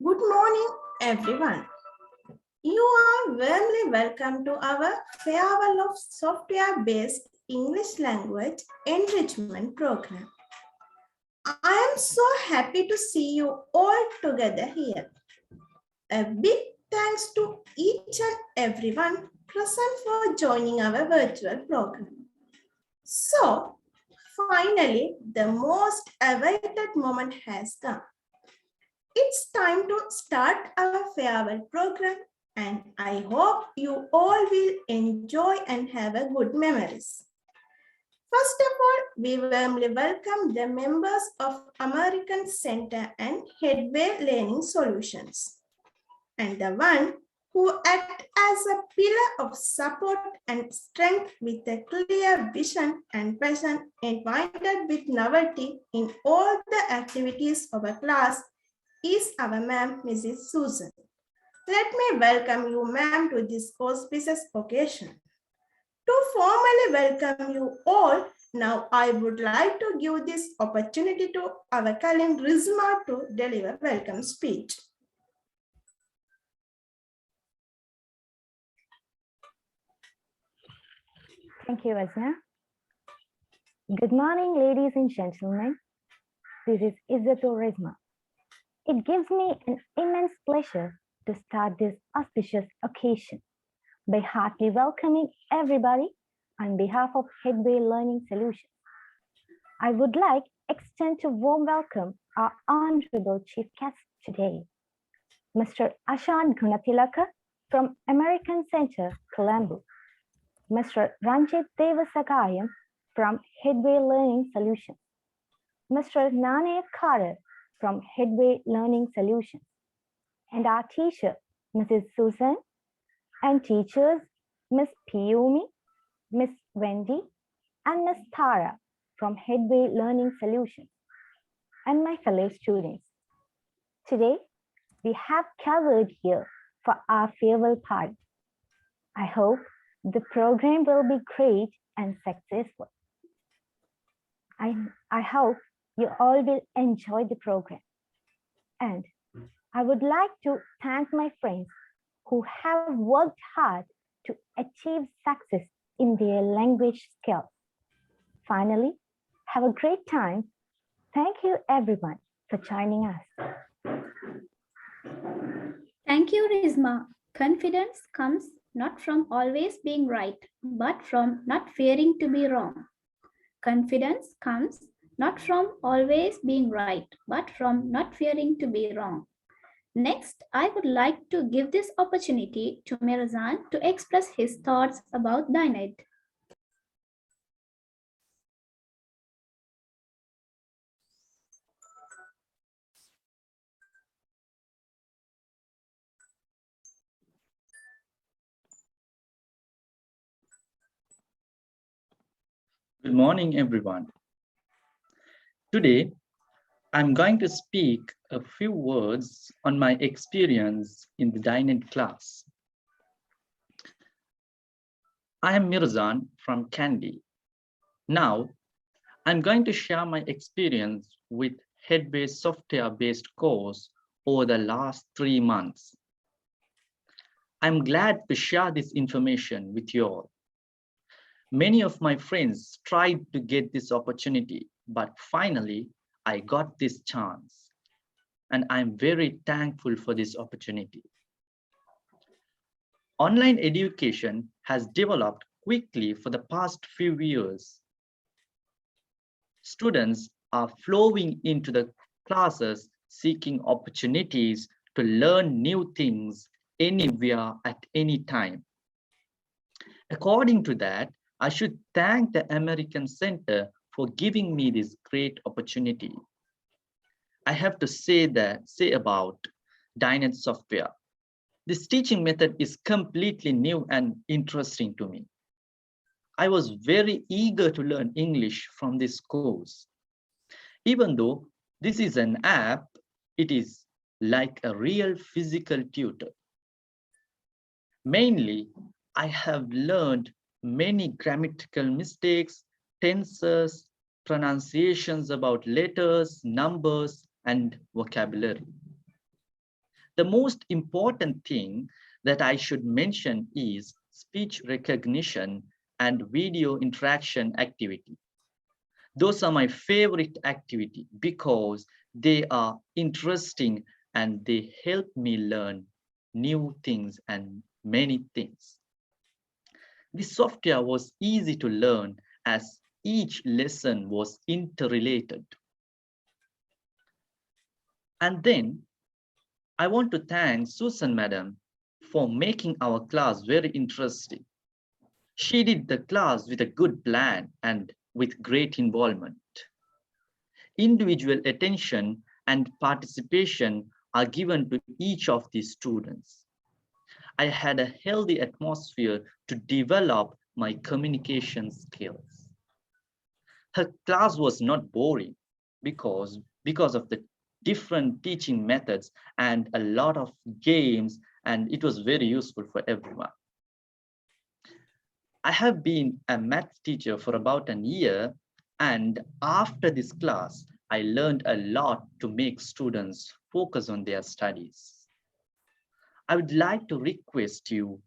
Good morning, everyone. You are warmly welcome to our Farewell of Software-Based English Language Enrichment program. I am so happy to see you all together here. A big thanks to each and everyone present for joining our virtual program. So, finally, the most awaited moment has come. It's time to start our farewell program, and I hope you all will enjoy and have a good memories. First of all, we warmly welcome the members of American Center and Headway Learning Solutions, and the one who act as a pillar of support and strength with a clear vision and passion invited with novelty in all the activities of a class is our ma'am, Mrs. Susan. Let me welcome you, ma'am, to this auspicious occasion. To formally welcome you all, now I would like to give this opportunity to our colleague Rizma to deliver welcome speech. Thank you, Azna. Good morning, ladies and gentlemen. This is Izzatul Rizma. It gives me an immense pleasure to start this auspicious occasion by heartily welcoming everybody on behalf of Headway Learning Solutions. I would like to extend a warm welcome our Honorable Chief Guest today, Mr. Ashant Gunatilaka from American Center, Colombo, Mr. Ranjit Devasagayam from Headway Learning Solutions, Mr. Nane Carter from Headway Learning Solutions, and our teacher, Mrs. Susan, and teachers, Miss Piyumi, Miss Wendy, and Miss Tara from Headway Learning Solutions, and my fellow students. Today, we have gathered here for our farewell party. I hope the program will be great and successful. I hope you all will enjoy the program. And I would like to thank my friends who have worked hard to achieve success in their language skills. Finally, have a great time. Thank you everyone for joining us. Thank you, Rizma. Confidence comes not from always being right, but from not fearing to be wrong. Confidence comes not from always being right, but from not fearing to be wrong. Next, I would like to give this opportunity to Mirzan to express his thoughts about Dined. Good morning, everyone. Today, I'm going to speak a few words on my experience in the Dined class. I am Mirzan from Kandy. Now, I'm going to share my experience with Headway software-based course over the last 3 months. I'm glad to share this information with you all. Many of my friends tried to get this opportunity, but finally, I got this chance. And I'm very thankful for this opportunity. Online education has developed quickly for the past few years. Students are flowing into the classes seeking opportunities to learn new things anywhere at any time. According to that, I should thank the American Center for giving me this great opportunity. I have to say about Dined software. This teaching method is completely new and interesting to me. I was very eager to learn English from this course. Even though this is an app, it is like a real physical tutor. Mainly, I have learned many grammatical mistakes, tenses, pronunciations about letters, numbers, and vocabulary. The most important thing that I should mention is speech recognition and video interaction activity. Those are my favorite activity because they are interesting and they help me learn new things and many things. The software was easy to learn as each lesson was interrelated. And then I want to thank Susan Madam for making our class very interesting. She did the class with a good plan and with great involvement. Individual attention and participation are given to each of these students. I had a healthy atmosphere to develop my communication skills. Her class was not boring because of the different teaching methods and a lot of games, and it was very useful for everyone. I have been a math teacher for about a year, and after this class, I learned a lot to make students focus on their studies. I would like to request you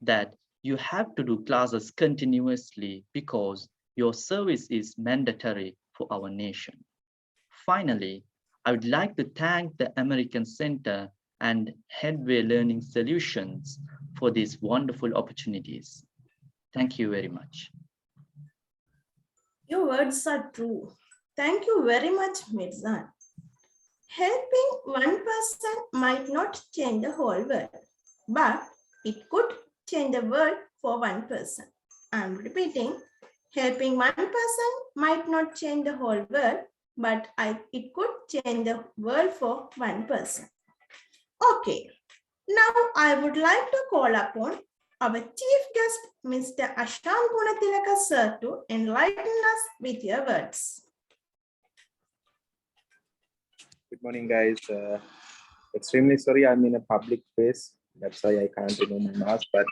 that you have to do classes continuously because your service is mandatory for our nation. Finally, I would like to thank the American Center and Headway Learning Solutions for these wonderful opportunities. Thank you very much. Your words are true. Thank you very much, Mirzan. Helping one person might not change the whole world, but it could change the world for one person. I'm repeating, helping one person might not change the whole world, but it could change the world for one person. Okay, now I would like to call upon our chief guest, Mr. Asham Gunatilaka sir, to enlighten us with your words. Good morning, guys. Extremely sorry, I'm in a public place. That's why I can't remove my mask. But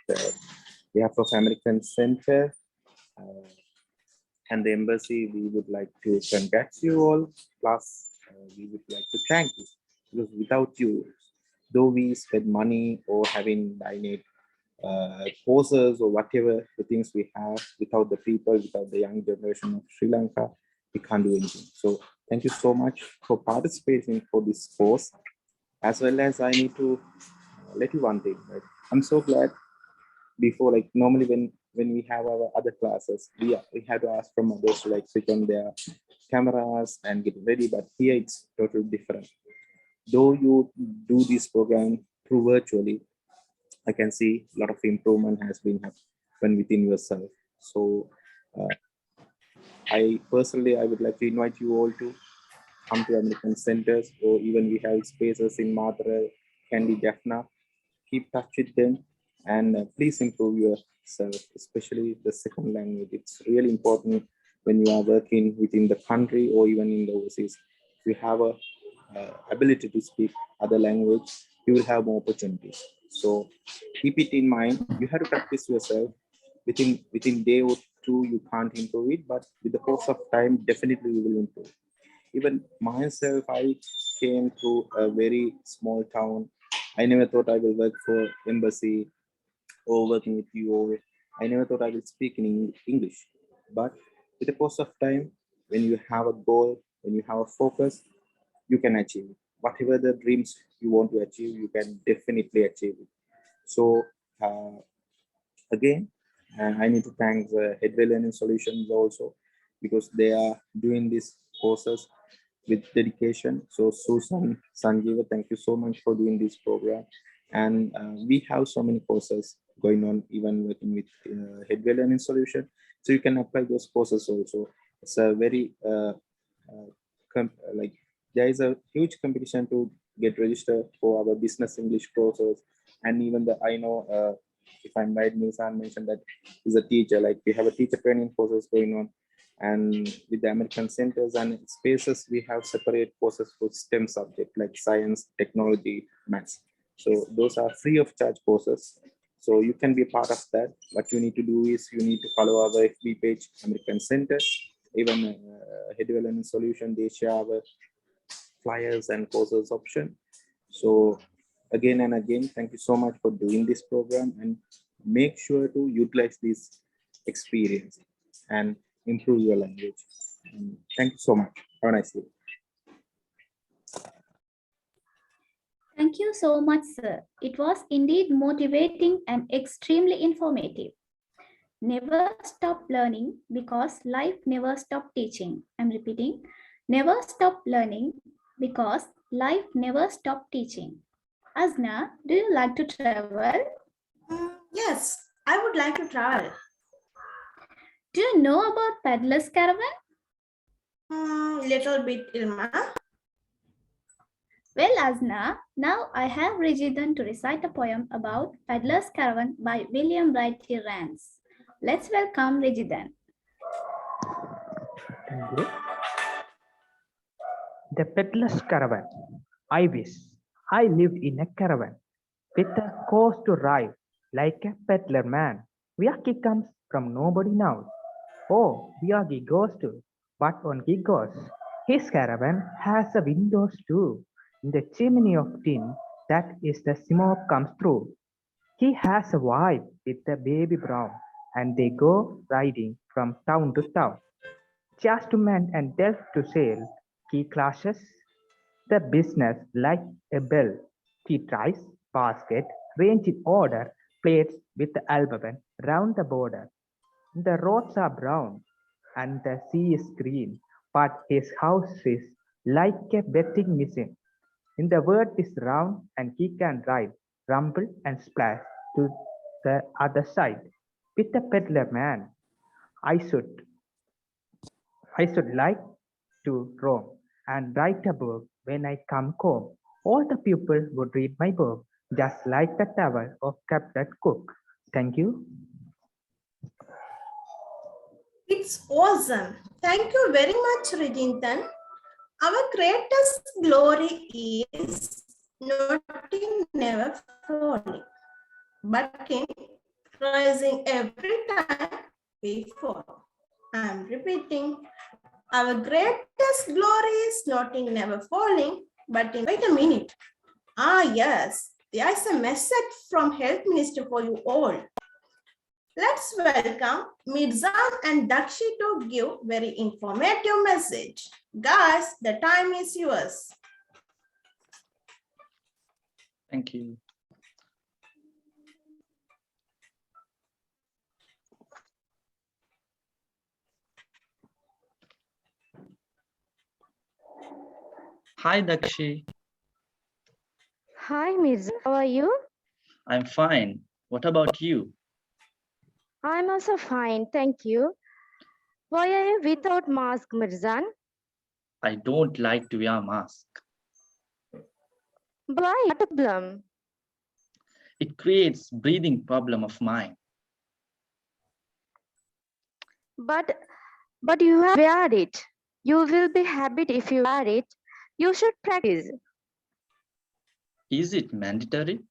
behalf of American Center and the embassy, we would like to congratulate you all. Plus, we would like to thank you because without you, though we spend money or having donate courses or whatever the things we have, without the people, without the young generation of Sri Lanka, we can't do anything. So thank you so much for participating for this course. As well as I need to let you one thing, right? I'm so glad before, like normally when we have our other classes, we had to ask from others to like switch on their cameras and get ready, but here it's totally different. Though you do this program through virtually, I can see a lot of improvement has been happened within yourself. So I would like to invite you all to come to American centers, or even we have spaces in Madra, Candy, Jaffna. Keep touch with them and please improve yourself, especially the second language. It's really important when you are working within the country or even in the overseas. If you have a ability to speak other language, you will have more opportunities. So keep it in mind. You have to practice yourself. Within day or two, you can't improve it, but with the course of time, definitely you will improve. Even myself, I came to a very small town. I never thought I will work for embassy or working with you, or I never thought I will speak in English. But with the course of time, when you have a goal, when you have a focus, you can achieve it. Whatever the dreams you want to achieve, you can definitely achieve it. So again, I need to thank the Headway Learning Solutions also, because they are doing these courses with dedication. So Susan, Sanjeeva, thank you so much for doing this program. And we have so many courses going on, even working with Headway Learning Solution. So you can apply those courses also. It's a very like there is a huge competition to get registered for our business English courses, and even the I know if I'm right, Nisan mentioned that is a teacher. Like we have a teacher training courses going on, and with the American centers and spaces, we have separate courses for STEM subject like science, technology, maths. So those are free of charge courses. So you can be a part of that. What you need to do is you need to follow our FB page, American Center, even Headway Learning Solution. They share our flyers and courses option. So again and again. Thank you so much for doing this program, and make sure to utilize this experience and improve your language. Thank you so much. Have a nice day. Thank you so much, sir. It was indeed motivating and extremely informative. Never stop learning because life never stopped teaching. I'm repeating, never stop learning because life never stopped teaching. Asna, do you like to travel? Yes, I would like to travel. Do you know about Peddler's Caravan? Little bit, Ilma. Well, Asna, now I have Rigidan to recite a poem about Peddler's Caravan by William Wright Rance. Let's welcome Rigidan. Thank you. The peddler's caravan. I wish I lived in a caravan with a horse to ride like a peddler man. Where he comes from, nobody knows. Oh, where he goes to, but on he goes. His caravan has a windows too. In the chimney of tin, that is the smoke comes through. He has a wife with a baby brown, and they go riding from town to town. Just to mend and delve to sail, he clashes the business like a bell. He tries, basket, range in order, plates with the alphabet round the border. The roads are brown and the sea is green, but his house is like a betting machine. In the word is round and he can ride, rumble and splash to the other side. With the peddler man, I should I should like to roam and write a book when I come home. All the people would read my book, just like the towel of Captain Cook. Thank you. It's awesome. Thank you very much, Rajintan. Our greatest glory is not in never falling, but in rising every time we fall. I'm repeating. Our greatest glory is not in never falling, but in, wait a minute. Yes, there's a message from Health Minister for you all. Let's welcome Mirzan and Dakshi to give very informative message. Guys, the time is yours. Thank you. Hi, Dakshi. Hi, Mirza. How are you? I'm fine. What about you? I'm also fine, thank you. Why are you without mask, Mirzan? I don't like to wear a mask. Why? What problem? It creates breathing problem of mine. But you have wear it. You will be happy if you wear it. You should practice. Is it mandatory?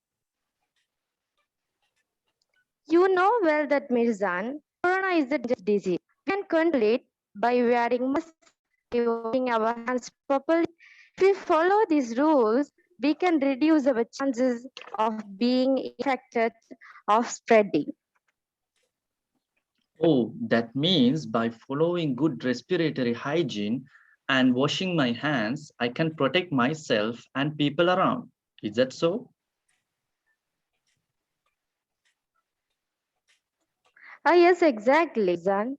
You know well that Mirzan, Corona is a disease. We can control it by wearing masks, by washing our hands properly. If we follow these rules, we can reduce our chances of being infected, of spreading. Oh, that means by following good respiratory hygiene and washing my hands, I can protect myself and people around. Is that so? Yes, exactly, Zan.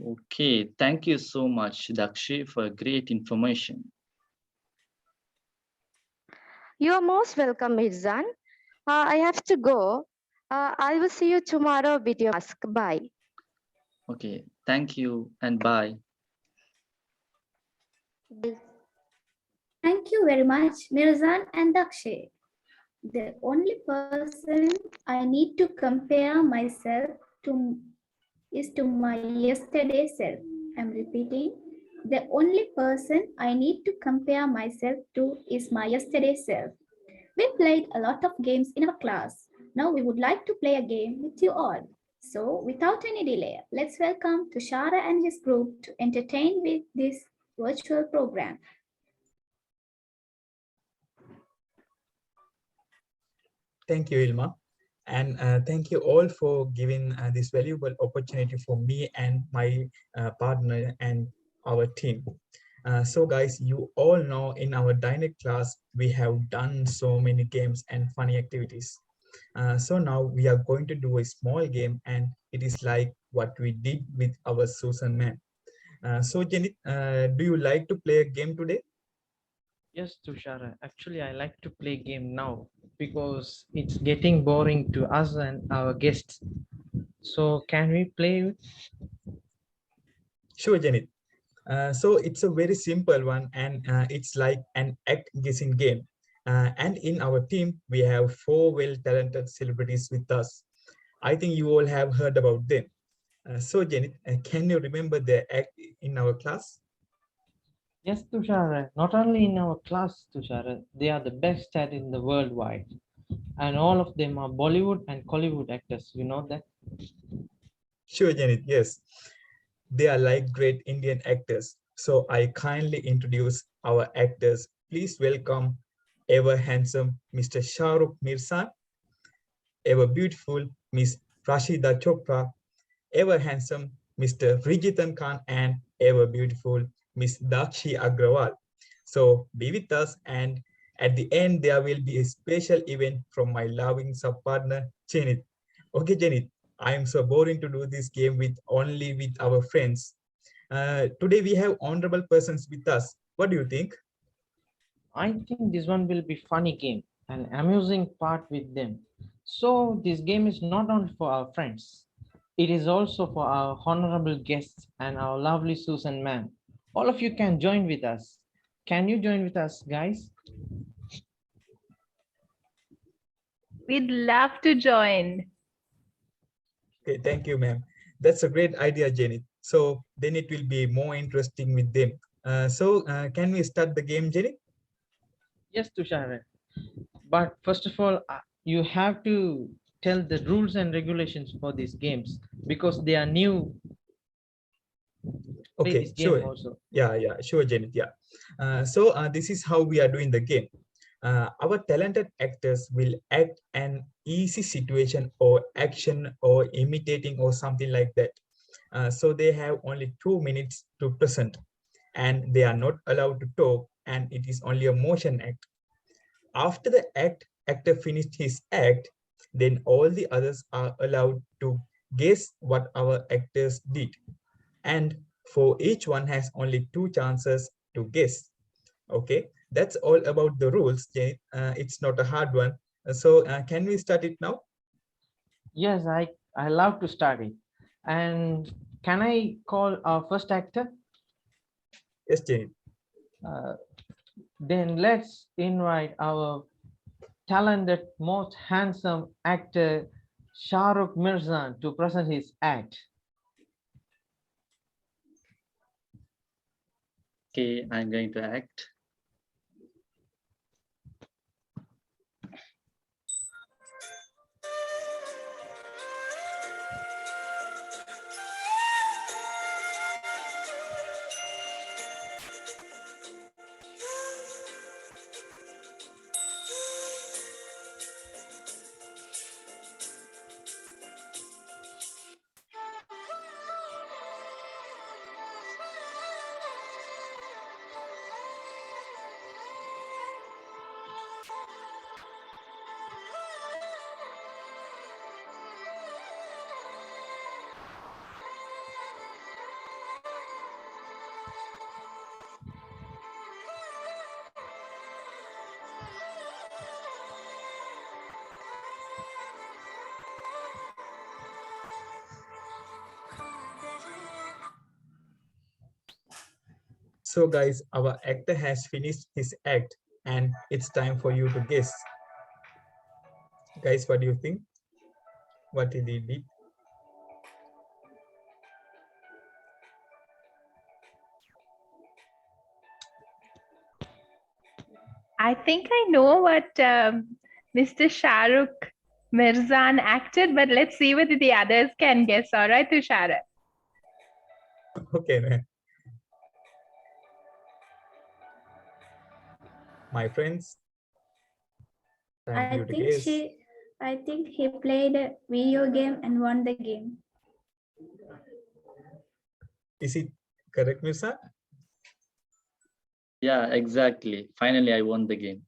Okay, thank you so much, Dakshi, for great information. You are most welcome, Mirzan. I have to go. I will see you tomorrow with your mask. Bye. Okay, thank you and bye. Bye. Thank you very much, Mirzan and Dakshay. The only person I need to compare myself to is to my yesterday self. I'm repeating. The only person I need to compare myself to is my yesterday self. We played a lot of games in our class. Now we would like to play a game with you all. So without any delay, let's welcome Tushara and his group to entertain with this virtual program. Thank you, Ilma. And thank you all for giving this valuable opportunity for me and my partner and our team. So guys, you all know in our dynamic class, we have done so many games and funny activities. So now we are going to do a small game, and it is like what we did with our Susan man. So Jenny, do you like to play a game today? Yes, Tushara. Actually, I like to play game now because it's getting boring to us and our guests. So can we play? Sure, Jenny. So it's a very simple one, and it's like an act guessing game. And in our team, we have four well-talented celebrities with us. I think you all have heard about them. So Jenny, can you remember their act in our class? Yes, Tushara. Not only in our class, Tushara, they are the best at in the worldwide. And all of them are Bollywood and Hollywood actors. You know that? Sure, Jenny. Yes, they are like great Indian actors. So I kindly introduce our actors. Please welcome ever handsome Mr. Shah Rukh Mirsan, ever beautiful Miss Rashida Chopra, ever handsome Mr. Rijitan Khan, and ever beautiful Miss Dakshi Agrawal. So be with us, and at the end there will be a special event from my loving sub partner Jenit. Okay, Jenit, I am so boring to do this game with only with our friends. Today we have honorable persons with us. What do you think? I think this one will be funny game and amusing part with them. So this game is not only for our friends. It is also for our honorable guests and our lovely Susan ma'am. All of you can join with us. Can you join with us, guys? We'd love to join. Okay, thank you, ma'am. That's a great idea, Jenny. So then it will be more interesting with them. Can we start the game, Jenny? Yes, Tushar. But first of all, you have to tell the rules and regulations for these games because they are new. Play Okay, this game sure. also. Yeah, sure, Janet. Yeah. This is how we are doing the game. Our talented actors will act an easy situation or action or imitating or something like that. So they have only 2 minutes to present, and they are not allowed to talk, and it is only a motion act. After the actor finished his act, then all the others are allowed to guess what our actors did. And for each one has only 2 chances to guess. Okay, that's all about the rules, Jane. It's not a hard one. Can we start it now? Yes, I love to start it. And can I call our first actor? Yes, Jane. Then let's invite our talented, most handsome actor, Shah Rukh Mirzan, to present his act. Okay, I'm going to act. So guys, our actor has finished his act and it's time for you to guess. Guys, what do you think? What did he did? I think I know what Mr. Shah Rukh Mirzan acted, but let's see whether the others can guess. All right, Tushara. Okay, man. My friends, time for you to guess. I think he played a video game and won the game. Is it correct, Mirza? Yeah, exactly. Finally, I won the game.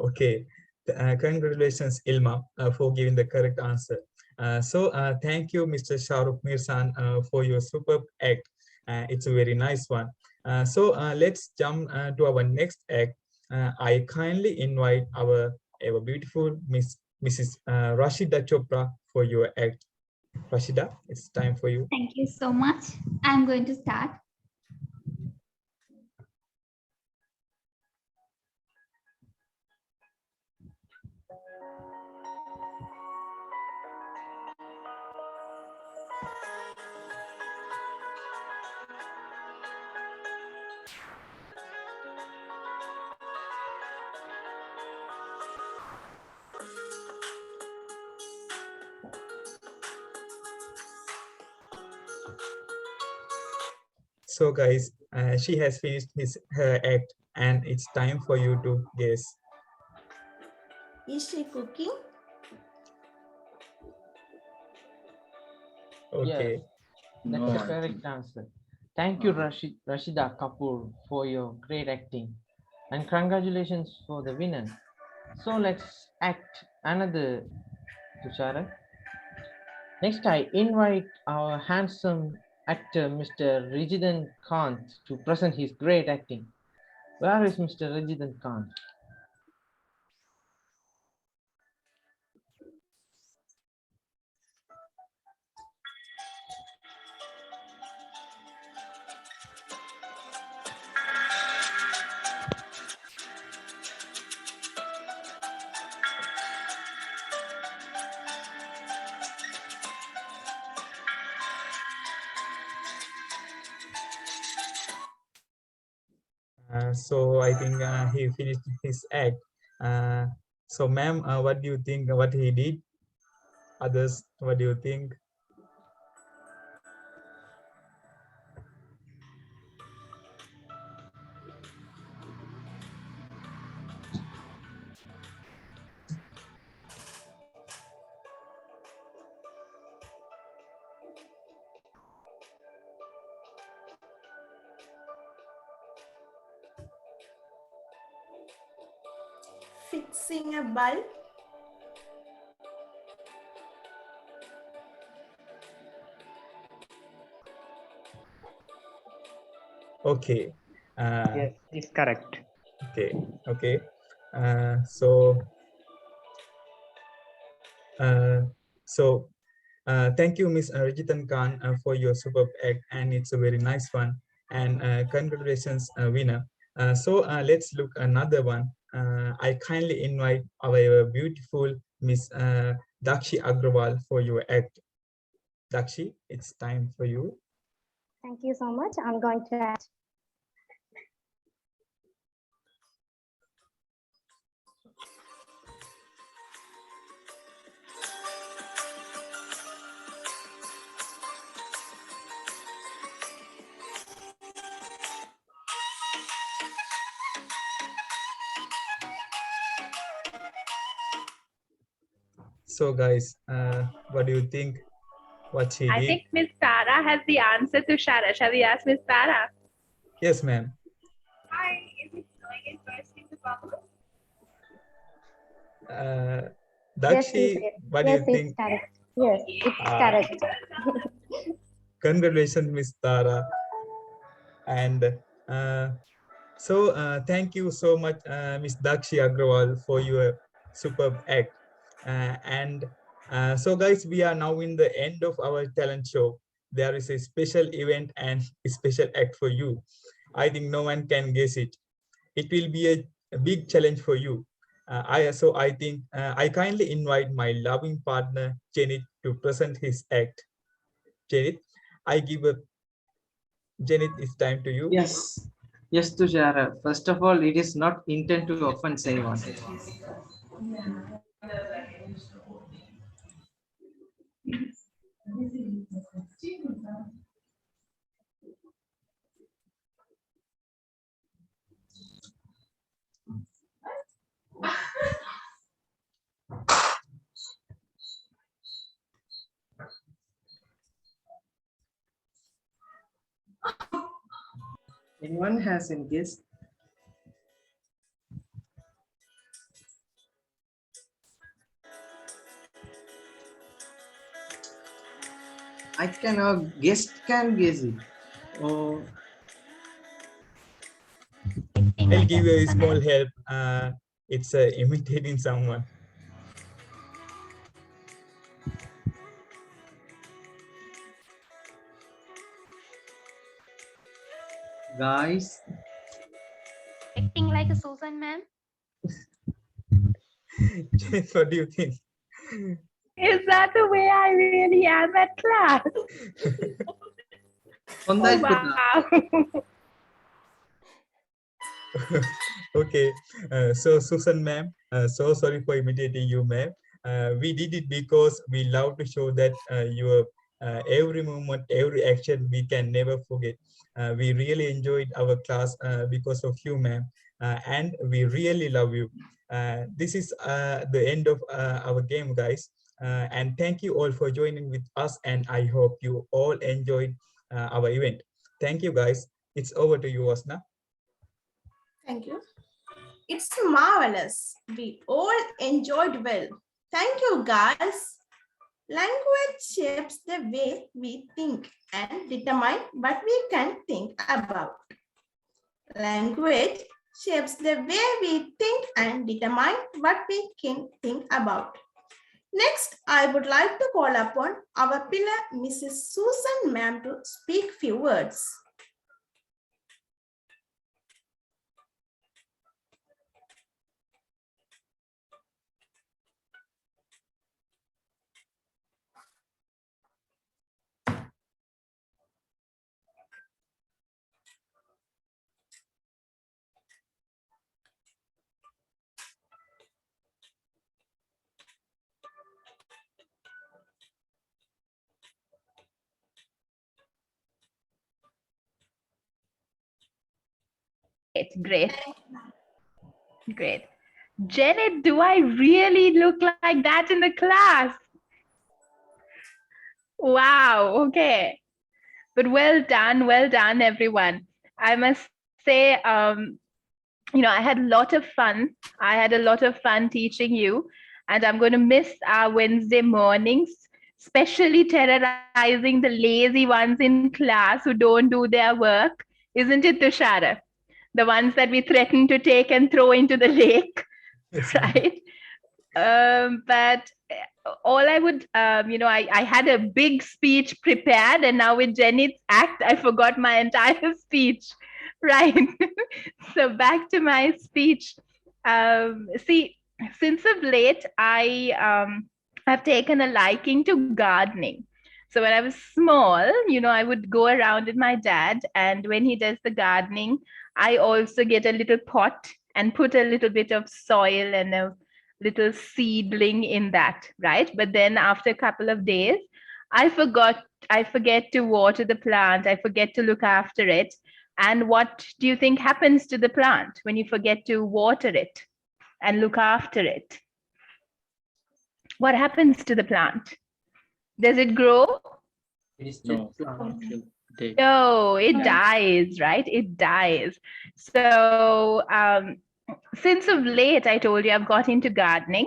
Okay. Congratulations, Ilma, for giving the correct answer. Thank you, Mr. Shahrukh Mirsan, for your superb act. It's a very nice one. Let's jump to our next act. I kindly invite our beautiful Mrs. Rashida Chopra for your act. Rashida, it's time for you. Thank you so much. I'm going to start. So guys, she has finished her act and it's time for you to guess. Is she cooking? Okay. Yes, that's No, a I correct think. answer. Thank you, Rashida Kapoor, for your great acting. And congratulations for the winner. So let's act another, Tushara. Next, I invite our handsome actor, Mr. Rijidan Kant, to present his great acting. Where is Mr. Rijidan Kant? So I think he finished his act. So ma'am, what do you think what he did? Others, what do you think? Fixing a bulb? Okay. Yes, it's correct. Okay. Okay. Uh, so uh, so thank you, Miss Rajitan Khan, for your superb act, and it's a very nice one. And congratulations, winner. Let's look another one. I kindly invite our beautiful Miss Dakshi Agrawal for your act. Dakshi, it's time for you. Thank you so much. I'm going to act. So, guys, what do you think? What she I did? think Miss Tara has the answer to Shara. Shall we ask Miss Tara? Yes, ma'am. Hi, is it snowing in bursting the bubbles? Dakshi, what do you think? It's correct. Yes, it's correct. Congratulations, Miss Tara. And thank you so much, Miss Dakshi Agrawal, for your superb act. So, guys, we are now in the end of our talent show. There is a special event and a special act for you. I think no one can guess it. It will be a big challenge for you. I think I kindly invite my loving partner, Janet, to present his act. Janet, I give a Janet, it's time to you. Yes. Yes, Tushara. First of all, it is not intent to offend anyone. Anyone has any guess? I can, a guest can guess it. Oh, I'll give you a small help. It's imitating someone. guys, Acting like a Susan, ma'am. Jess, what do you think? Is that the way I really am at class? on Oh, that wow. Okay, so Susan ma'am, so sorry for imitating you ma'am. We did it because we love to show that your every moment, every action we can never forget. We really enjoyed our class because of you ma'am, and we really love you. This is the end of our game, guys, and thank you all for joining with us, and I hope you all enjoyed our event. Thank you guys. It's over to you, Asna. Thank you. It's marvelous. We all enjoyed well. Thank you, guys. Language shapes the way we think and determine what we can think about. Language shapes the way we think and determine what we can think about. Next, I would like to call upon our pillar, Mrs. Susan Ma'am, to speak few words. Great. Great. Janet, do I really look like that in the class? Wow, okay. But well done, everyone. I must say, I had a lot of fun. I had a lot of fun teaching you, and I'm going to miss our Wednesday mornings, especially terrorizing the lazy ones in class who don't do their work. Isn't it, Tushara? The ones that we threaten to take and throw into the lake, Yes, ma'am. right? But all I would, I had a big speech prepared, and now with Jenny's act, I forgot my entire speech. Right. So back to my speech. See, since of late, I have taken a liking to gardening. So when I was small, I would go around with my dad, and when he does the gardening, I also get a little pot and put a little bit of soil and a little seedling in that, right? But then after a couple of days, I forget to water the plant. I forget to look after it. And what do you think happens to the plant when you forget to water it and look after it? What happens to the plant? Does it grow? it is No, just No, it dies, right? It dies. So since of late, I told you I've got into gardening,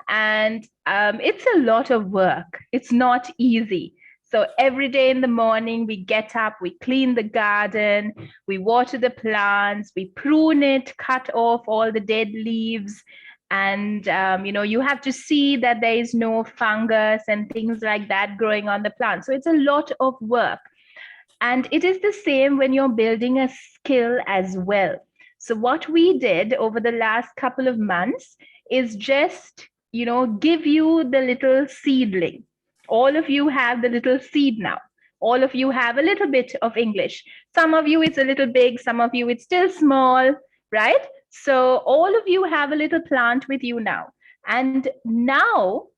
and it's a lot of work. It's not easy. So every day in the morning, we get up, we clean the garden, we water the plants, we prune it, cut off all the dead leaves. And, you have to see that there is no fungus and things like that growing on the plant. So it's a lot of work. And it is the same when you're building a skill as well. So what we did over the last couple of months is just, give you the little seedling. All of you have the little seed now. All of you have a little bit of English. Some of you it's a little big, some of you it's still small, right? So all of you have a little plant with you now. And now,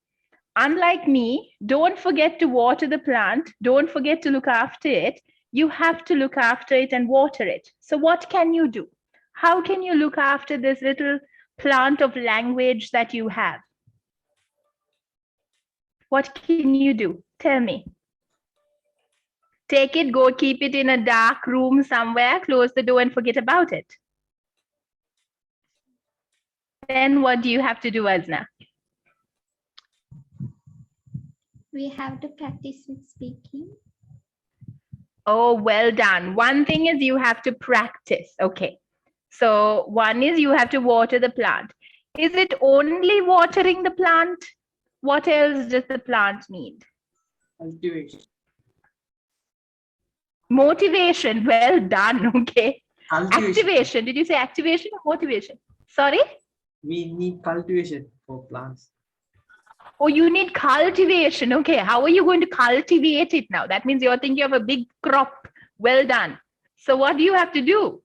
unlike me, don't forget to water the plant. Don't forget to look after it. You have to look after it and water it. So what can you do? How can you look after this little plant of language that you have? What can you do? Tell me. Take it, go keep it in a dark room somewhere, close the door and forget about it. Then what do you have to do, Azna? We have to practice with speaking. Oh, well done. One thing is you have to practice. Okay. So one is you have to water the plant. Is it only watering the plant? What else does the plant need? Cultivation. Motivation. Well done. Okay. Cultivation. Activation. Did you say activation or motivation? Sorry? We need cultivation for plants. Oh, you need cultivation. Okay. How are you going to cultivate it now? That means you're thinking of a big crop. Well done. So what do you have to do?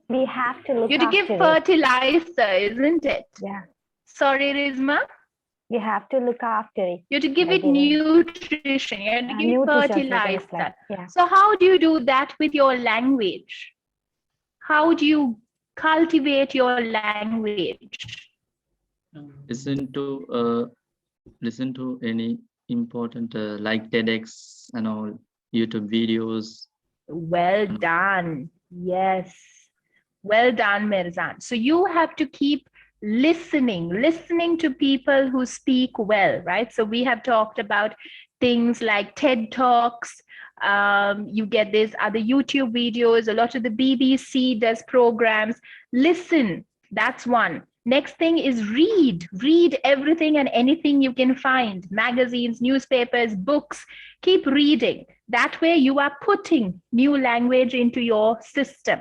We have to look You have to give after it. fertilizer, isn't it? Yeah, Sorry, Rizma. we have to look after it. You have to give by it giving, nutrition. You have to give it nutrition, things fertilizer. like, yeah. So how do you do that with your language? How do you cultivate your language? Listen to any important like TEDx and all YouTube videos. Well done. Yes. Well done, Mirzan. So you have to keep listening to people who speak well, right? So we have talked about things like TED Talks. You get these other YouTube videos. A lot of the BBC does programs. Listen, that's one. Next thing is read. Read everything and anything you can find. Magazines, newspapers, books. Keep reading. That way you are putting new language into your system.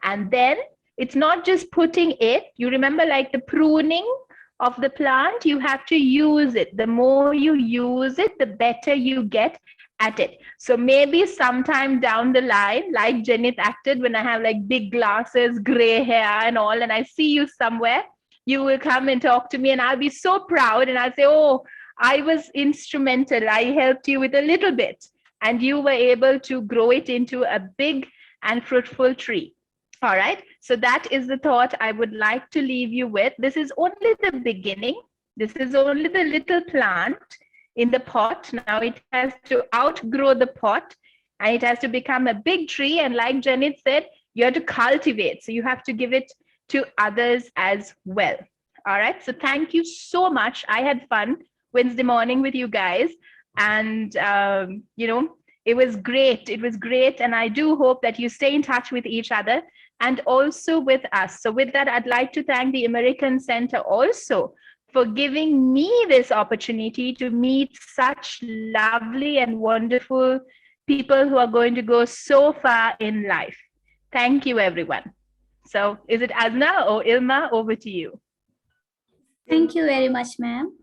And then it's not just putting it. You remember like the pruning of the plant, you have to use it. The more you use it, the better you get at it. So maybe sometime down the line, like Jenith acted when I have like big glasses, gray hair and all, and I see you somewhere, you will come and talk to me and I'll be so proud and I'll say, oh, I was instrumental. I helped you with a little bit and you were able to grow it into a big and fruitful tree. All right. So that is the thought I would like to leave you with. This is only the beginning. This is only the little plant in the pot. Now it has to outgrow the pot and it has to become a big tree. And like Janet said, you have to cultivate. So you have to give it to others as well. All right. So thank you so much. I had fun Wednesday morning with you guys. And, it was great. It was great. And I do hope that you stay in touch with each other and also with us. So with that, I'd like to thank the American Center also for giving me this opportunity to meet such lovely and wonderful people who are going to go so far in life. Thank you, everyone. So is it Azna or Ilma? Over to you. Thank you very much, ma'am.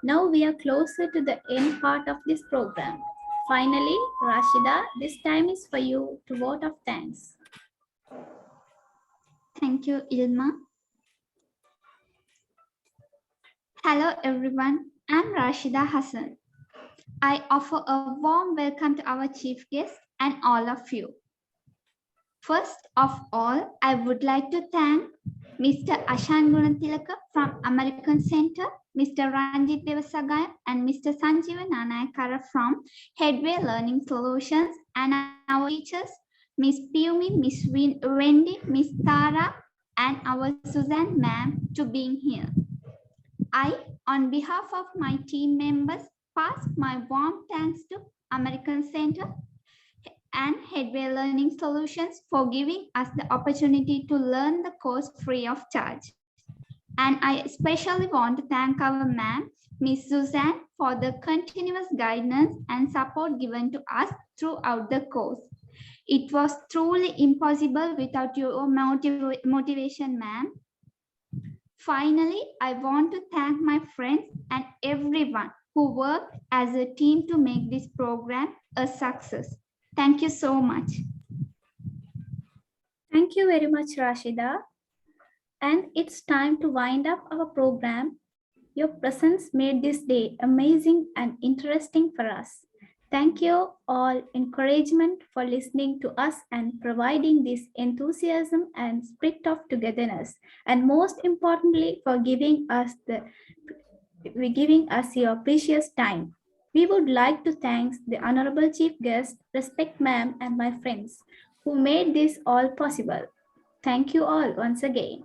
Now we are closer to the end part of this program. Finally, Rashida, this time is for you to vote of thanks. Thank you, Ilma. Hello, everyone. I'm Rashida Hassan. I offer a warm welcome to our chief guest and all of you. First of all, I would like to thank Mr. Ashan Gunatilaka from American Center, Mr. Ranjit Devasagaya, and Mr. Sanjeevan Nanayakara from Headway Learning Solutions, and our teachers, Miss Piumi, Miss Wendy, Miss Tara, and our Suzanne ma'am to being here. I, on behalf of my team members, pass my warm thanks to American Center and Headway Learning Solutions for giving us the opportunity to learn the course free of charge. And I especially want to thank our ma'am, Miss Suzanne, for the continuous guidance and support given to us throughout the course. It was truly impossible without your motivation, ma'am. Finally, I want to thank my friends and everyone who worked as a team to make this program a success. Thank you so much. Thank you very much, Rashida. And it's time to wind up our program. Your presence made this day amazing and interesting for us. Thank you all encouragement for listening to us and providing this enthusiasm and spirit of togetherness. And most importantly, for giving us your precious time. We would like to thank the Honorable Chief Guest, Respect Ma'am, and my friends who made this all possible. Thank you all once again.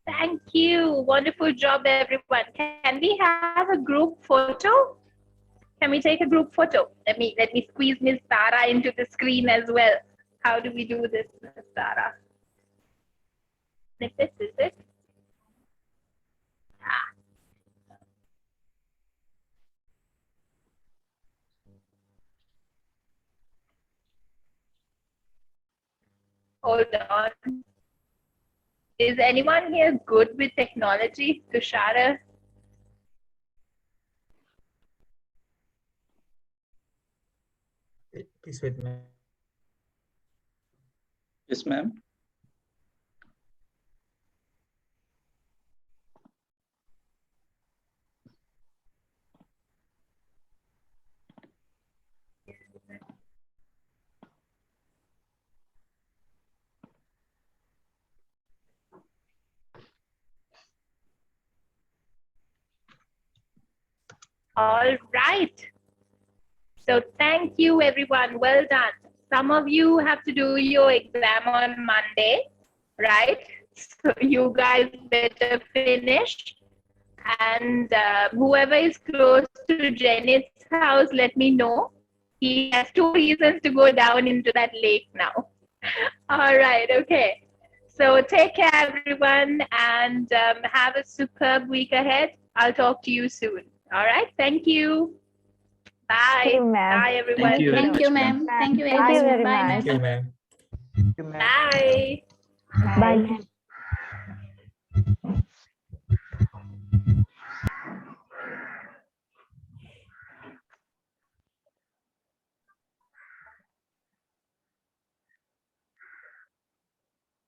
Thank you. Wonderful job, everyone. Can we have a group photo? Can we take a group photo? Let me squeeze Miss Tara into the screen as well. How do we do this, Miss Tara? Like this, is it? Hold on. Is anyone here good with technology? Tushara? Please wait, ma'am. Yes, ma'am. All right. So thank you, everyone. Well done. Some of you have to do your exam on Monday, right? So you guys better finish. And whoever is close to Janet's house, let me know. He has 2 reasons to go down into that lake now. All right, okay. So take care, everyone, and have a superb week ahead. I'll talk to you soon. All right, thank you. Bye. Thank you, ma'am. Bye, everyone. Thank you very Thank you, much, ma'am. ma'am. Thank you very Thank much. you very Bye, much. Thank you, ma'am. ma'am. Bye. Bye.